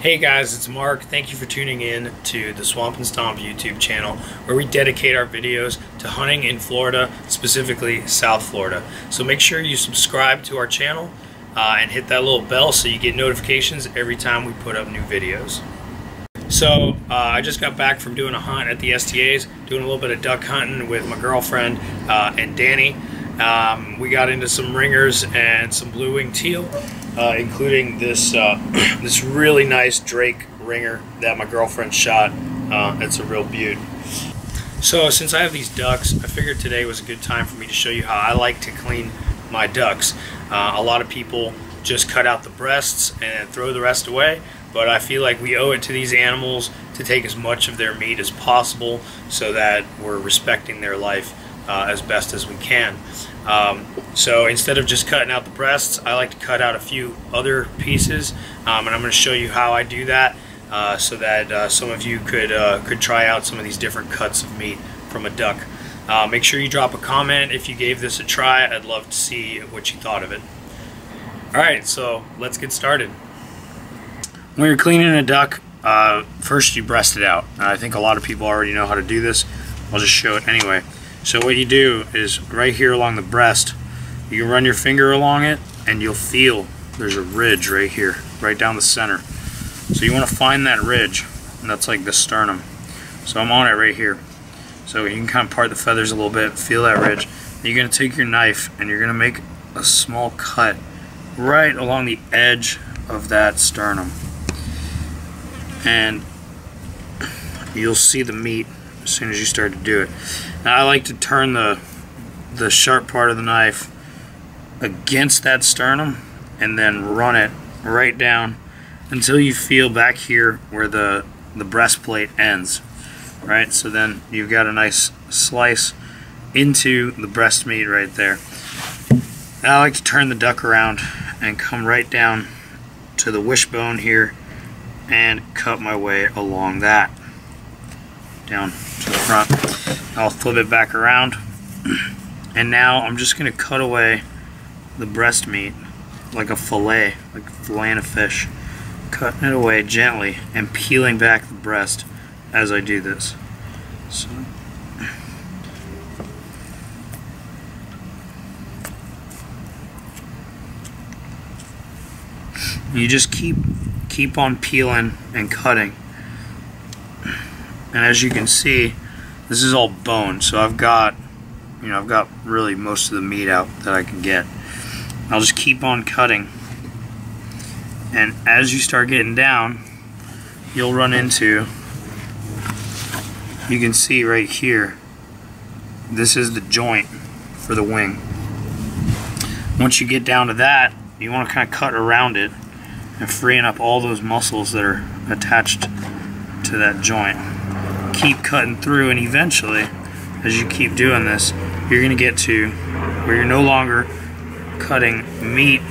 Hey guys, it's Mark. Thank you for tuning in to the Swamp and Stomp YouTube channel, where we dedicate our videos to hunting in Florida, specifically South Florida. So make sure you subscribe to our channel and hit that little bell so you get notifications every time we put up new videos. So I just got back from doing a hunt at the STAs, doing a little bit of duck hunting with my girlfriend and Danny. We got into some ringers and some blue-winged teal, including this this really nice Drake ringer that my girlfriend shot. It's a real beaut. So since I have these ducks, I figured today was a good time for me to show you how I like to clean my ducks. A lot of people just cut out the breasts and throw the rest away, but I feel like we owe it to these animals to take as much of their meat as possible so that we're respecting their life as best as we can. So instead of just cutting out the breasts, I like to cut out a few other pieces, and I'm going to show you how I do that so that some of you could try out some of these different cuts of meat from a duck. Make sure you drop a comment if you gave this a try. I'd love to see what you thought of it. Alright, so let's get started. When you're cleaning a duck, first you breast it out. I think a lot of people already know how to do this. I'll just show it anyway. So what you do is right here along the breast, you can run your finger along it and you'll feel there's a ridge right here, right down the center. So you want to find that ridge, and that's like the sternum. So I'm on it right here. So you can kind of part the feathers a little bit, feel that ridge. You're going to take your knife and you're going to make a small cut right along the edge of that sternum. And you'll see the meat as soon as you start to do it. Now I like to turn the sharp part of the knife against that sternum and then run it right down until you feel back here where the breastplate ends. Right, so then you've got a nice slice into the breast meat right there. Now I like to turn the duck around and come right down to the wishbone here and cut my way along that down to the front. I'll flip it back around, and now I'm just going to cut away the breast meat like a fillet, like filleting a fish, cutting it away gently and peeling back the breast as I do this. So you just keep on peeling and cutting, and as you can see, this is all bone, so I've got really most of the meat out that I can get. I'll just keep on cutting, and as you start getting down, you'll run into, you can see right here, this is the joint for the wing. Once you get down to that, you want to kind of cut around it and freeing up all those muscles that are attached to that joint. Keep cutting through, and eventually, as you keep doing this, you're going to get to where you're no longer cutting meat.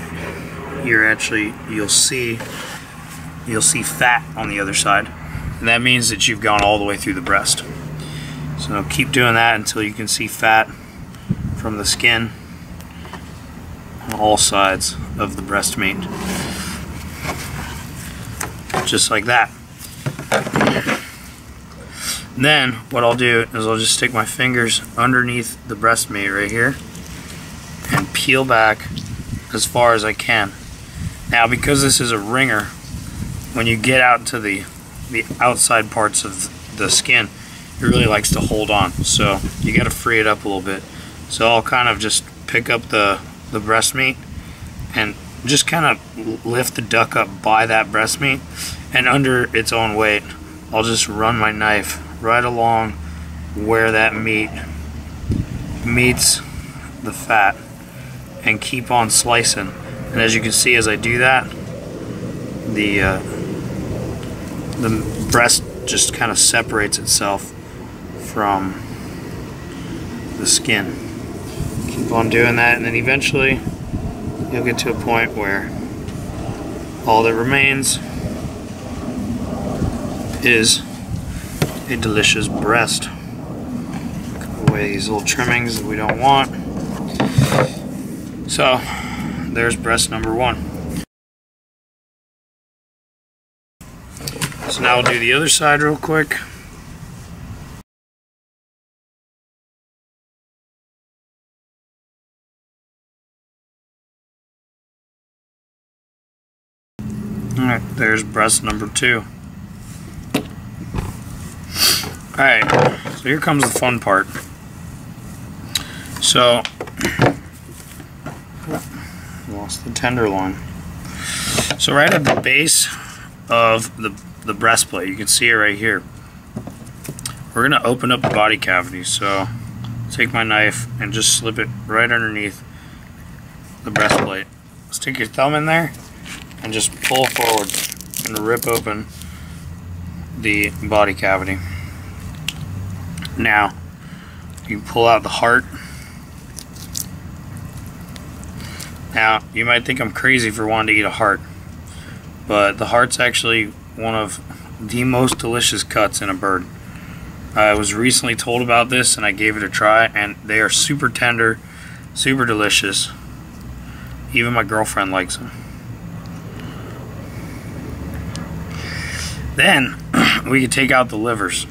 You'll see fat on the other side, and that means that you've gone all the way through the breast. So keep doing that until you can see fat from the skin on all sides of the breast meat, just like that. Then what I'll do is I'll just stick my fingers underneath the breast meat right here and peel back as far as I can. Now, because this is a ringer, when you get out to the outside parts of the skin, it really likes to hold on, so you got to free it up a little bit. So I'll kind of just pick up the breast meat and just kind of lift the duck up by that breast meat, and under its own weight I'll just run my knife right along where that meat meets the fat and keep on slicing. And as you can see, as I do that, the breast just kind of separates itself from the skin. Keep on doing that, and then eventually you'll get to a point where all that remains is a delicious breast. Cut away these little trimmings that we don't want. So there's breast number one. So now we'll do the other side real quick. Alright, there's breast number 2. Alright, so here comes the fun part. So, lost the tenderloin. So right at the base of the breastplate, you can see it right here. We're going to open up the body cavity. So, take my knife and just slip it right underneath the breastplate. Stick your thumb in there and just pull forward and rip open the body cavity. Now, you pull out the heart. Now, you might think I'm crazy for wanting to eat a heart, but the heart's actually one of the most delicious cuts in a bird. I was recently told about this and I gave it a try, and they are super tender, super delicious. Even my girlfriend likes them. Then we can take out the livers.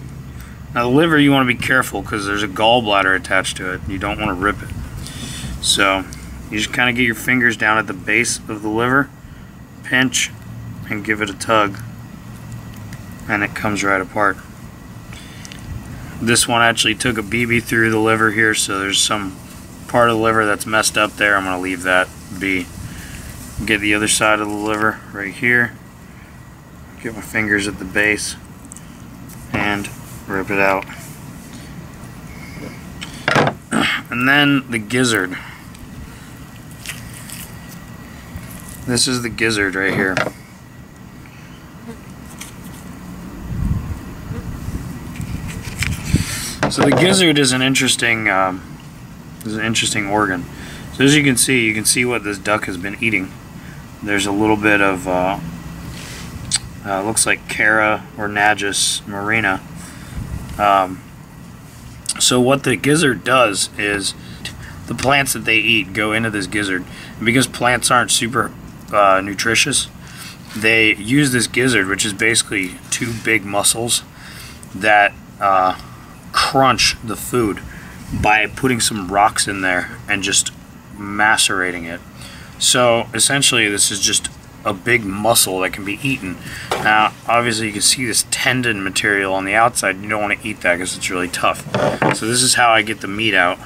Now the liver, you want to be careful because there's a gallbladder attached to it. You don't want to rip it. So you just kind of get your fingers down at the base of the liver, pinch, and give it a tug, and it comes right apart. This one actually took a BB through the liver here, so there's some part of the liver that's messed up there. I'm going to leave that be. Get the other side of the liver right here. Get my fingers at the base and rip it out. And then the gizzard. This is the gizzard right here. So the gizzard is an interesting organ. So as you can see what this duck has been eating. There's a little bit of looks like Cara or Nagus marina. So what the gizzard does is the plants that they eat go into this gizzard. And because plants aren't super nutritious, they use this gizzard, which is basically 2 big mussels that crunch the food by putting some rocks in there and just macerating it. So essentially this is just a big mussel that can be eaten. Now obviously you can see this tendon material on the outside. You don't want to eat that because it's really tough. So this is how I get the meat out.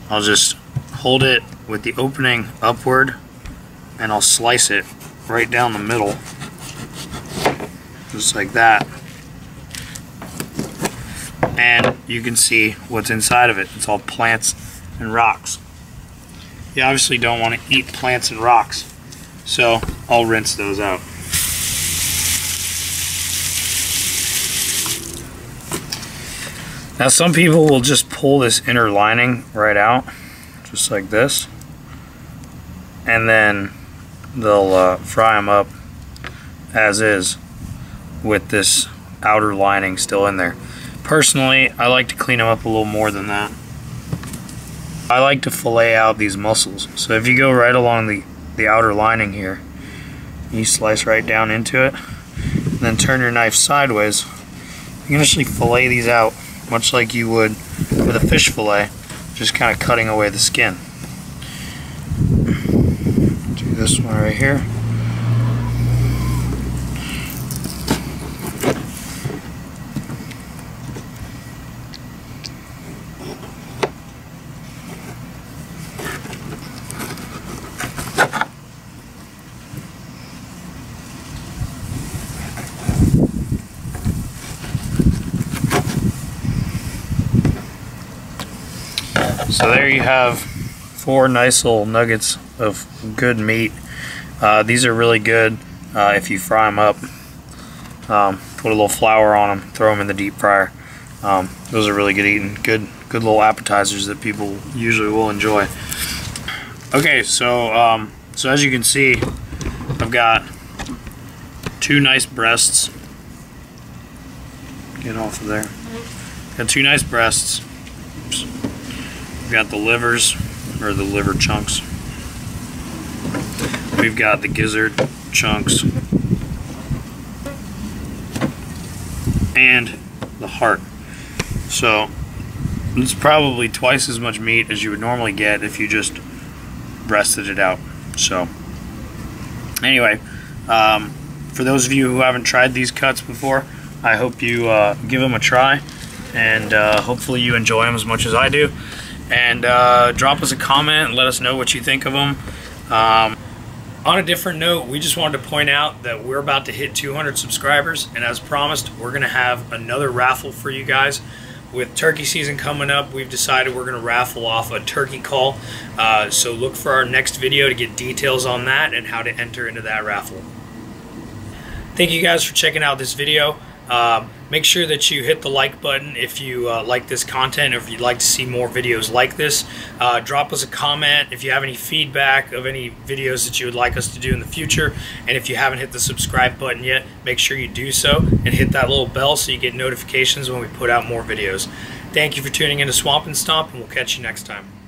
I'll just hold it with the opening upward and I'll slice it right down the middle, just like that. And you can see what's inside of it. It's all plants and rocks. You obviously don't want to eat plants and rocks, so I'll rinse those out. Now some people will just pull this inner lining right out, just like this, and then they'll fry them up as is with this outer lining still in there. Personally, I like to clean them up a little more than that. I like to fillet out these mussels. So if you go right along the outer lining here, you slice right down into it, and then turn your knife sideways, you can actually fillet these out much like you would with a fish fillet, just kind of cutting away the skin. Do this one right here. So there you have 4 nice little nuggets of good meat. These are really good if you fry them up. Put a little flour on them, throw them in the deep fryer. Those are really good eating. Good little appetizers that people usually will enjoy. Okay, so so as you can see, I've got 2 nice breasts. Get off of there. Got 2 nice breasts. Oops. We've got the livers, or the liver chunks. We've got the gizzard chunks. and the heart. So it's probably twice as much meat as you would normally get if you just breasted it out. So anyway, for those of you who haven't tried these cuts before, I hope you give them a try, and hopefully you enjoy them as much as I do. And drop us a comment and let us know what you think of them. On a different note, we just wanted to point out that we're about to hit 200 subscribers, and as promised, we're going to have another raffle for you guys. With turkey season coming up, we've decided we're going to raffle off a turkey call. So look for our next video to get details on that and how to enter into that raffle. Thank you guys for checking out this video. Make sure that you hit the like button if you like this content, or if you'd like to see more videos like this. Drop us a comment if you have any feedback of any videos that you would like us to do in the future. And if you haven't hit the subscribe button yet, make sure you do so and hit that little bell so you get notifications when we put out more videos. Thank you for tuning in to Swamp and Stomp, and we'll catch you next time.